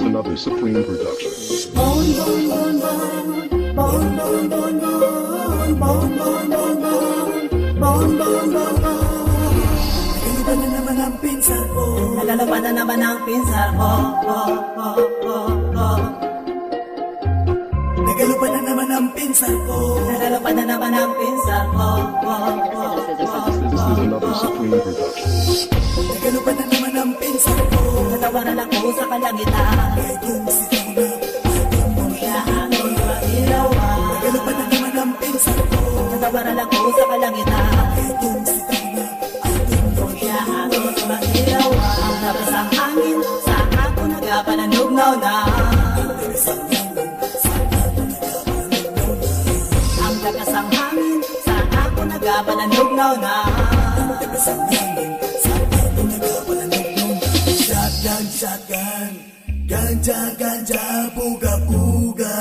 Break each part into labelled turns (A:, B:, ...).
A: another Supreme production.
B: Bon bon bon bon, bon bon bon bon, bon bon bon bon, bon bon bon bon. Nagalapan na naman ang pinsar ko. Nagalapan na naman ang pinsar ko. Nagalapan na naman ang pinsar ko. Nagalapan na naman ang pinsar ko.
A: This is another Supreme production.
B: Nagalapan na naman ang pinsar ko. Natawaran ako sa kalangitan. Itong sitaw na ating bumiyahangon mag-ilawan. Nagalapan na naman ang pinsar ko. Natawaran ako sa kalangitan. Itong sitaw na ating bumiyahangon mag-ilawan. Ang labas ang hangin sa ako nagapananugnaw na. Ang labas ang hangin sa ako nagapananugnaw na. Ang labas ang hangin sa ako nagapananugnaw na. Ang labas ang hangin sa ako nagapananugnaw na. Shotgun, shotgun, ganja, ganja, buga, buga.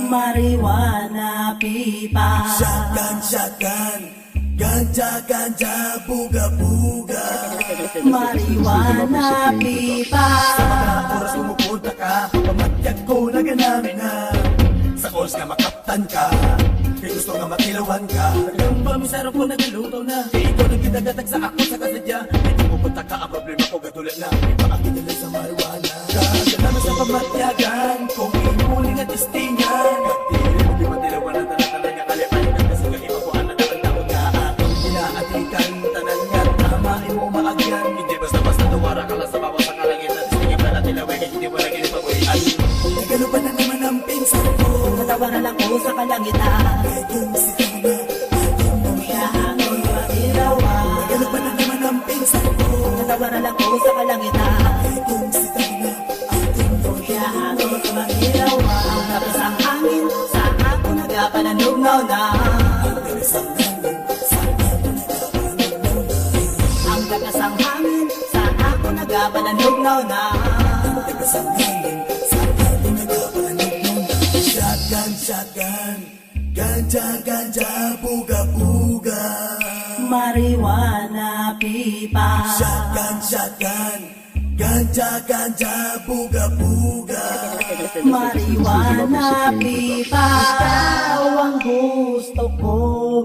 B: Marijuana, pipa. Shotgun, shotgun, ganja, ganja, buga, buga. Marijuana, pipa. Sa mga oras pumupunta ka, pamatyag ko na ganamin na. Sa oras nga makaptan ka, kaya gusto nga makilawan ka. Ang pamisarap ko nagluto na, kaya ikaw nang kinagatag sa ako sa kasadya. Hindi pupunta ka, ang problema ko gatulan na. Ipaakit sa marijuana. Kagalaman sa pamatyagan, kung inuling at istingan. Pagtili mo di matilawan ang tanan nga kalipan. Kasi kagimakuan na nakagdaon ka. Akong inaatikan, tanan nga tamain mo maagyan. Hindi basta-basta tuwara ka lang sa bawat sa kalangitan. Sige pala tilawin, hindi mo lagi nipabuhian. Nagalapan na naman ang pinsar ko. Natawaran ako sa kalangitan. Itong sitaw na ating bumiyahangon mag-ilawan. Nagalapan na naman ang pinsar ko. Natawaran ako sa kalangitan. Itong sitaw na ating bumiyahangon mag-ilawan. Ang labas ang hangin sa ako nagapananugnaw na. Ang labas ang hangin sa ako nagapananugnaw na. Ang labas ang hangin sa ako nagapananugnaw na. Ang labas ang hangin sa ako nagapananugnaw na. Shotgun, shotgun, ganja, ganja, buga, buga. Marijuana, pipa. Shotgun, shotgun, ganja, ganja, buga, buga. Marijuana, pipa. Ikaw ang gusto ko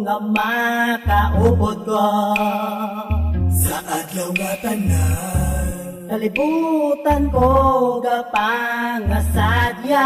B: nga makaupod ko. Sa adlaw nga tanan, kalibutan ko gapangasadya.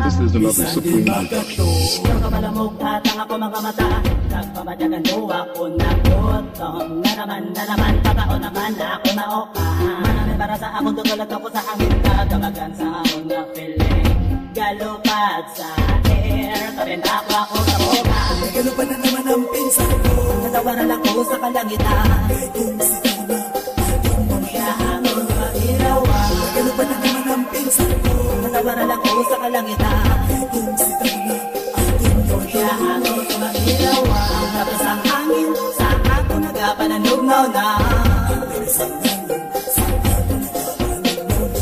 A: This is another Supreme production.
B: Ikaw ka malamog at ang ako mga mata. Nagpamadyagan mo ako na gutom. Na naman, patao naman na ako maoka. Manamay para sa akong tutulat ako sa hangin. Kagamagan sa akong na feeling. Galupad sa air, karinda ako sa boka. Nagalupan na naman ang pinsar ko. Natawaran ako sa kalangitan. Itong sitaw na ating bumiyahangon mag-ilawan. Nagalupan na naman ang pinsar ko. Natawaran ako sa kalangitan. Itong sitaw na ating bumiyahangon mag-ilawan. Ang labas ang hangin sa ako nagapananugnaw na. Ang labas ang hangin sa ako nagapananugnaw na.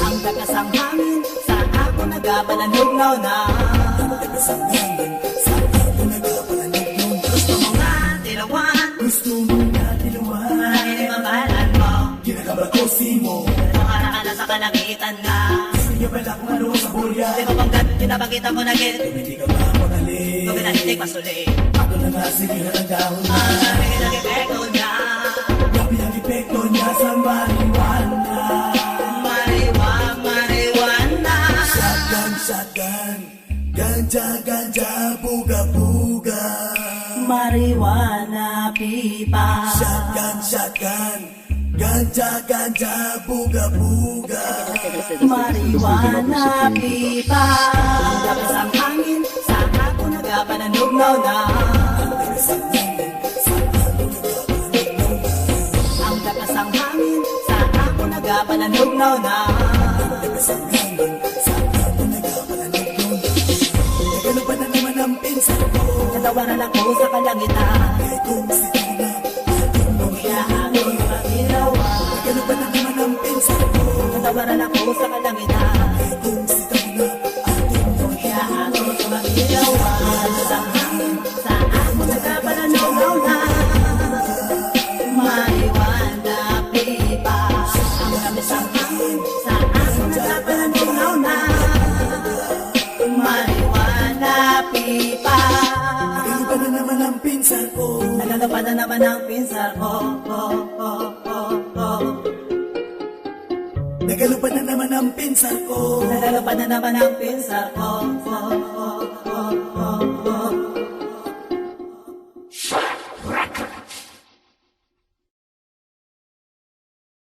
B: Ang labas ang hangin sa ako nagapananugnaw na. Ang labas ang hangin sa ako nagapananugnaw na. Gusto mo nga tilawan, gusto mo nga tilawan. Marahil mabalan mo, kinakabakosi mo. Nakaraan na sa kalangitan na. Sige pala kung ano sa burya. Di ko panggat, kinapakita mo na git. Kung hindi ka mapagaling, kung pinahilig pasuli. Ako na nga sige na ang dahon na. Ang sabi ng epekto niya. Grabe ang epekto niya sa marijuana. Marijuana. Shotgun, shotgun, ganja, ganja, buga, buga. Marijuana, pipa. Shotgun, shotgun, ganja, ganja, buga, buga. Marijuana, pipa. Ang labas ang hangin sa ako nagapananugnaw na. Ang labas ang hangin sa ako nagapananugnaw na. Ang labas ang hangin sa ako nagapananugnaw na. Ang labas ang hangin sa ako nagapananugnaw na. Nagalupan na naman ang pinsar ko. Natawaran ako sa kalangitan. Itong sitaw na ating bumiyahangon mag-ilawan. Nagalupan na naman ang pinsar ko. Natawaran ako sa kalangitan. Itong sitaw na ating bumiyahangon mag-ilawan. Ang labas ang hangin sa ako nagapananugnaw na. Marijuana, pipa. Ang labas ang hangin sa ako pinsar ko.
C: Nagalupad na naman ang pinsar ko.
B: Nagalupad na naman ang pinsar ko.
C: Nagalupad na naman ang pinsar ko.